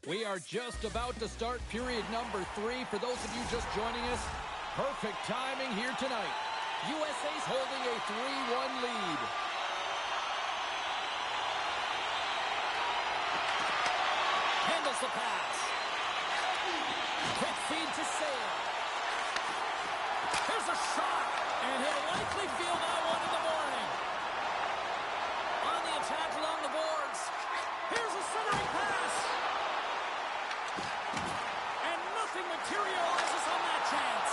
We are just about to start period number 3. For those of you just joining us, perfect timing here tonight. USA's holding a 3-1 lead. Handles the pass. Quick feed to Sale. Here's a shot, and he'll likely feel that one in the morning. On the attack along the boards. Here's a centering pass. Materializes on that chance.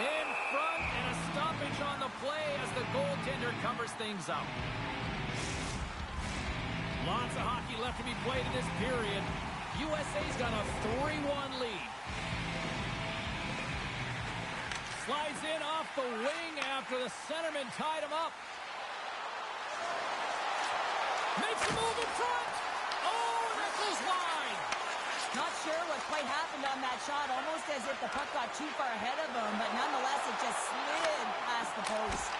In front, and a stoppage on the play as the goaltender covers things up. Lots of hockey left to be played in this period. USA's got a 3-1 lead. Slides in off the wing after the centerman tied him up. Makes a move in front. Oh, and that goes wide. Not sure what quite happened on that shot, almost as if the puck got too far ahead of him, but nonetheless it just slid past the post.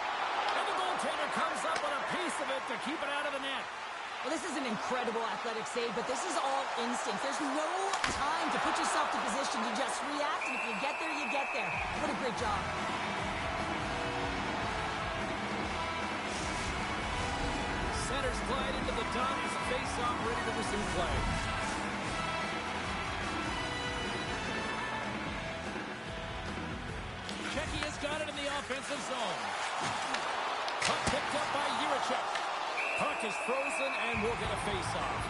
And the goaltender comes up on a piece of it to keep it out of the net. Well, this is an incredible athletic save, but this is all instinct. There's no time to put yourself to position. You just react, and if you get there, you get there. What a great job. Centers glide into the dot as a face-off ready to resume play. Checky has got it in the offensive zone. Puck picked up by Juracek. Puck is frozen and will get a face-off.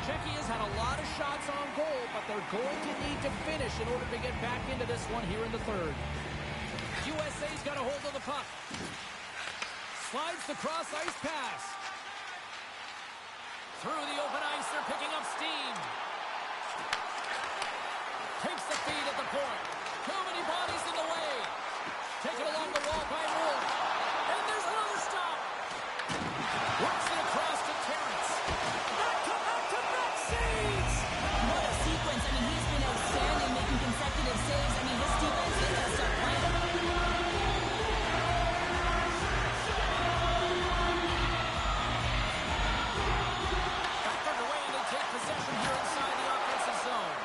Checky has had a lot of shots on goal, but they're going to need to finish in order to get back into this one here in the third. USA's got a hold of the puck. Slides the cross-ice pass. Through the open ice, they're picking up steam. Takes the feed at the point. Too many bodies in the way. Taken along the wall by Moore. And there's another stop. Works it across to Terrence. Back-to-back saves. What a sequence. I mean, he's been outstanding making consecutive saves. I mean, his defense is going to start playing. Back underway, and they take possession here inside the offensive zone.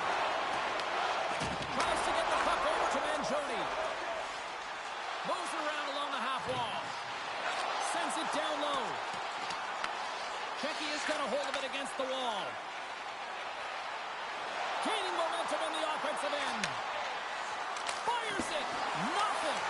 Tries to get the puck over to Mangione. Moves it around along the half wall. Sends it down low. Checky has got a hold of it against the wall. Gaining momentum in the offensive end. Fires it. Nothing.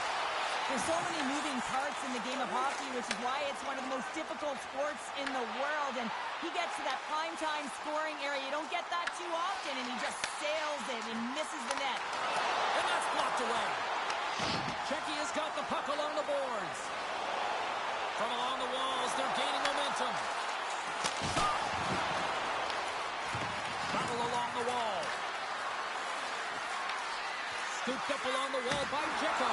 There's so many moving parts in the game of hockey, which is why it's one of the most difficult sports in the world. And he gets to that primetime scoring area. You don't get that too often, and he just sails it and misses the net. And that's blocked away. Checky has got the puck along the boards. From along the walls, they're gaining momentum. Battle along the wall. Scooped up along the wall by Jekko.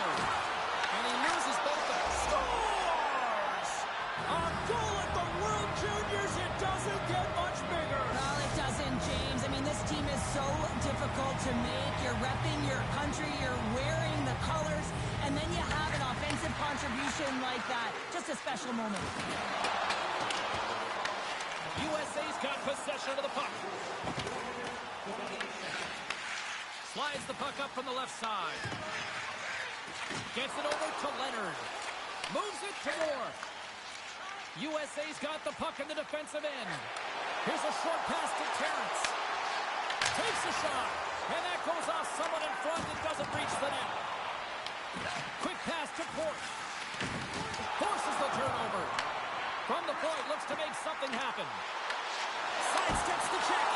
And he loses both of them. Scores! A goal at the World Juniors. It doesn't get much bigger. Well, it doesn't, James. I mean, this team is so difficult to make. You're repping your country. You're wearing the colors. And then you have an offensive contribution like that. Just a special moment. USA's got possession of the puck. Slides the puck up from the left side. Gets it over to Leonard. Moves it to Moore. USA's got the puck in the defensive end. Here's a short pass to Terrence. Takes a shot. And that goes off someone in front and doesn't reach the net. Quick pass to Port. Forces the turnover. From the point, looks to make something happen. Sidesteps the check.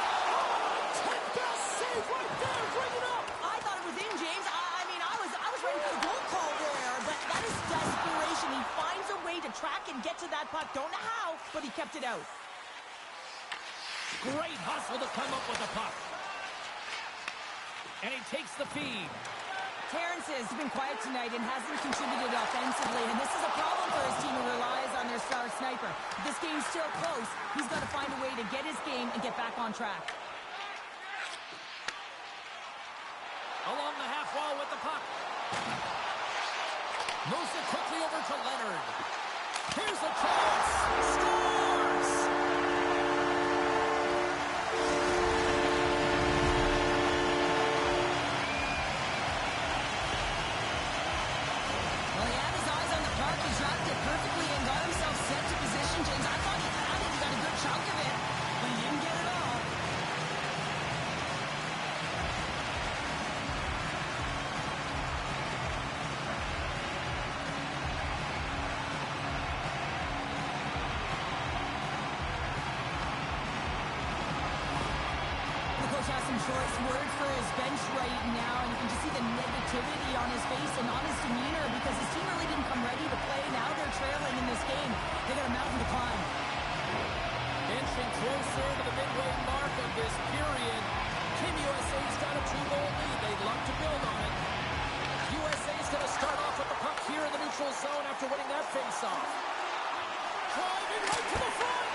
10th best save right there. Bring it up. I thought it was in, James. I was ready for the goal call there, but that is desperation. He finds a way to track and get to that puck. Don't know how, but he kept it out. Great hustle to come up with the puck. And he takes the feed. Terrence has been quiet tonight and hasn't contributed offensively, and this is a problem for his team who relies on their star sniper. If this game's still close, he's got to find a way to get his game and get back on track. Along the half wall with the puck. Moves it quickly over to Leonard. Here's a chance. Scores! Well, he had his eyes on the puck. He dropped it perfectly and got himself set to position, James. I thought he had it. He got a good chunk of it, but he didn't get it all. The coach has some choice words for his bench right now, and you can just see the negativity on his face and on his demeanor because his team really didn't come ready to play. Now they're trailing in this game. They got a mountain to climb. Inching closer to the midway mark of this period. Team USA's got a 2-goal lead. They'd love to build on it. USA's going to start off with the puck here in the neutral zone after winning that face-off. Driving right to the front.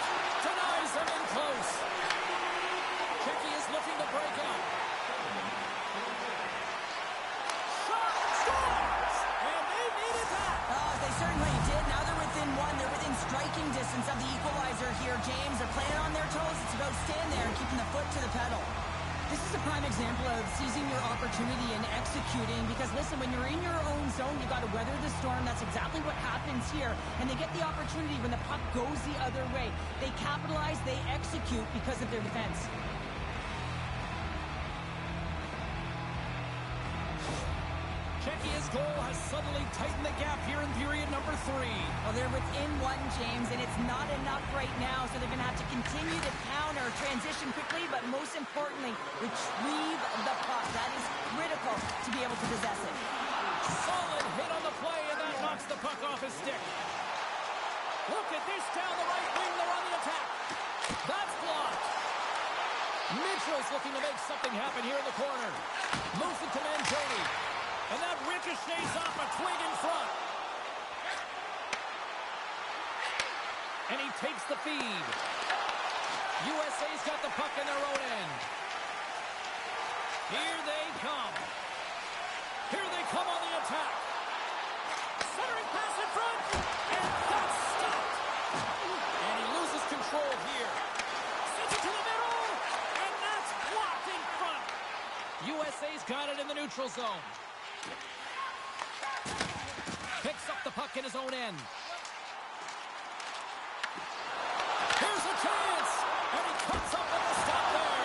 Denies him in close. Checky is looking to break out. Shot scores! And they needed that. Oh, they certainly did. Now they're within one. They're within striking distance of the equalizer here, James. They're playing on their toes. It's about staying there and keeping the foot to the pedal. This is a prime example of seizing your opportunity and executing because, listen, when you're in your own zone, you got to weather the storm. That's exactly what happens here. And they get the opportunity when the puck goes the other way. They capitalize, they execute because of their defense. Czechia's goal has suddenly tightened the gap here in period number 3. Well, they're within one, James, and it's not enough right now, so they're going to have to continue to counter, transition quickly, but most importantly, retrieve the puck. That is critical to be able to possess it. Solid hit on the play, and that knocks the puck off his stick. Look at this down the right wing. They're on the attack. That's blocked. Mitchell's looking to make something happen here in the corner. Moves it to Mangione. And that ricochets off a twig in front. And he takes the feed. USA's got the puck in their own end. Here they come. Here they come on the attack. Centering pass in front. And that's stopped. And he loses control here. Sends it to the middle. And that's blocked in front. USA's got it in the neutral zone. Picks up the puck in his own end. Here's a chance! And he cuts up with a stop there.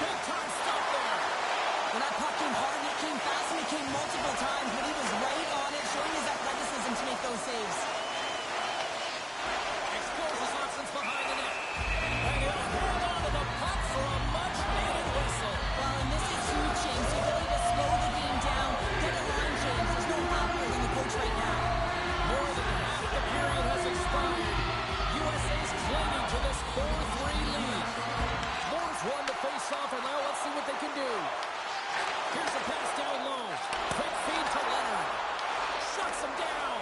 Big time stop there. Well, that puck came hard, and it came fast, and it came multiple times, but he was right on it, showing his athleticism to make those saves. Explores his options behind the net. And he'll hold on to the puck for a much-needed whistle. Well, and this is huge, James. The ability to slow the game down, get a line, James. There's no happier than the coach right now. More than half the period has expired. USA's clinging to this 4-3 lead. Moore's won the face-off, and now let's see what they can do. Here's a pass down low. Quick feed to Leonard. Shuts him down.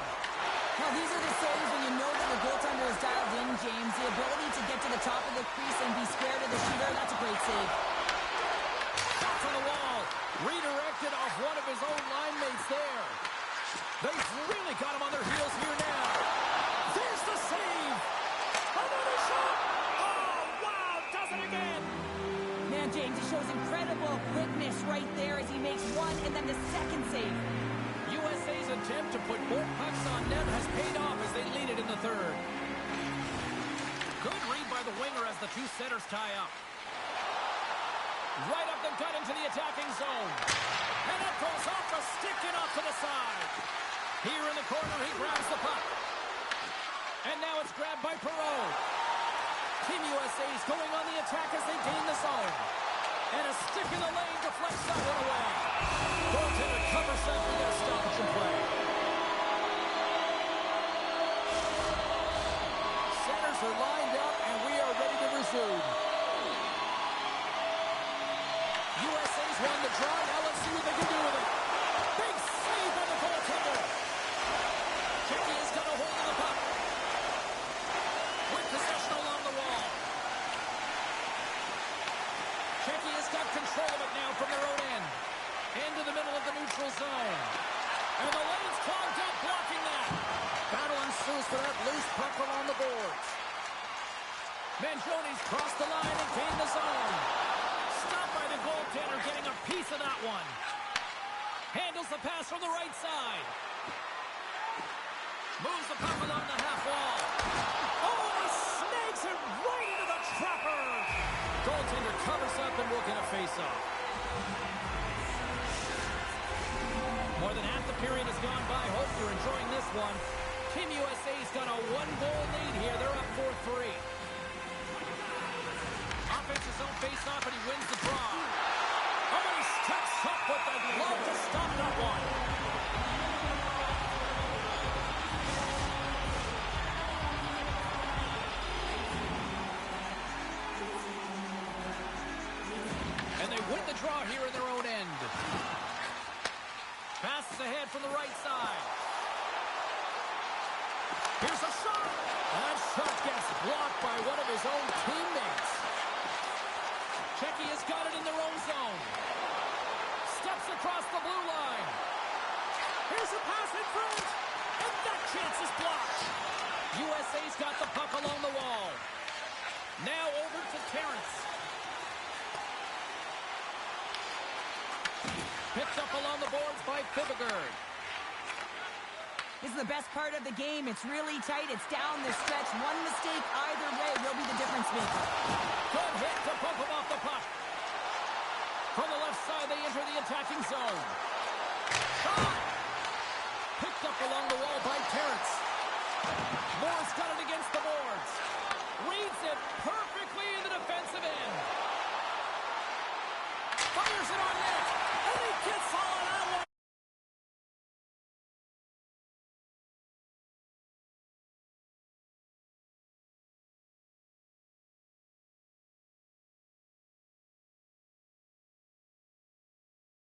Well, these are the saves when you know that your goaltender is dialed in, James. The ability to get to the top of the crease and be square to the shooter, that's a great save. Shots on the wall. Redirected off one of his own line mates there. They've really got him on their heels here now. There's the save. Another shot. Oh, wow. Does it again. Man, James, he shows incredible quickness right there. third. Good read by the winger as the two centers tie up. Right up the gut into the attacking zone. And it goes off the stick and off to the side. Here in the corner, he grabs the puck. And now it's grabbed by Perreault. Team USA is going on the attack as they gain the zone. And a stick in the lane deflects that one away. Goaltender covers up with a stoppage and play. Centers are lined up, and we are ready to resume. USA's won the draw. Now let's see what they can do with it. Big save by the goaltender. Czechia has got a hold of the puck. With possession along the wall. Czechia has got control of it now from their own end. Into the middle of the neutral zone. And the lane's clogged up, blocking that. Battle ensues for that loose puck along the boards. Mangioni's crossed the line and gained the zone. Stopped by the goaltender, getting a piece of that one. Handles the pass from the right side. Moves the puck along the half wall. Oh, he snags it right into the trapper. Goaltender covers up and will get a face-off. More than half the period has gone by. Hope you're enjoying this one. Team USA's got a one-goal lead here. They're up 4-3. Offenses don't face off, and he wins the draw. Oh, he steps up with the glove to stop that one. And they win the draw here in their own end. Passes ahead from the right side. Here's a shot. That shot gets blocked by one of his own teammates. Czechia's got it in their own zone. Steps across the blue line. Here's a pass in front. And that chance is blocked. USA's got the puck along the wall. Now over to Terrence. Picked up along the boards by Fibigerd. This is the best part of the game. It's really tight. It's down the stretch. One mistake either way will be the difference maker. Good hit to bump him off the puck. From the left side, they enter the attacking zone. Shot! Picked up along the wall by Terrence. Morris got it against the boards. Reads it perfectly.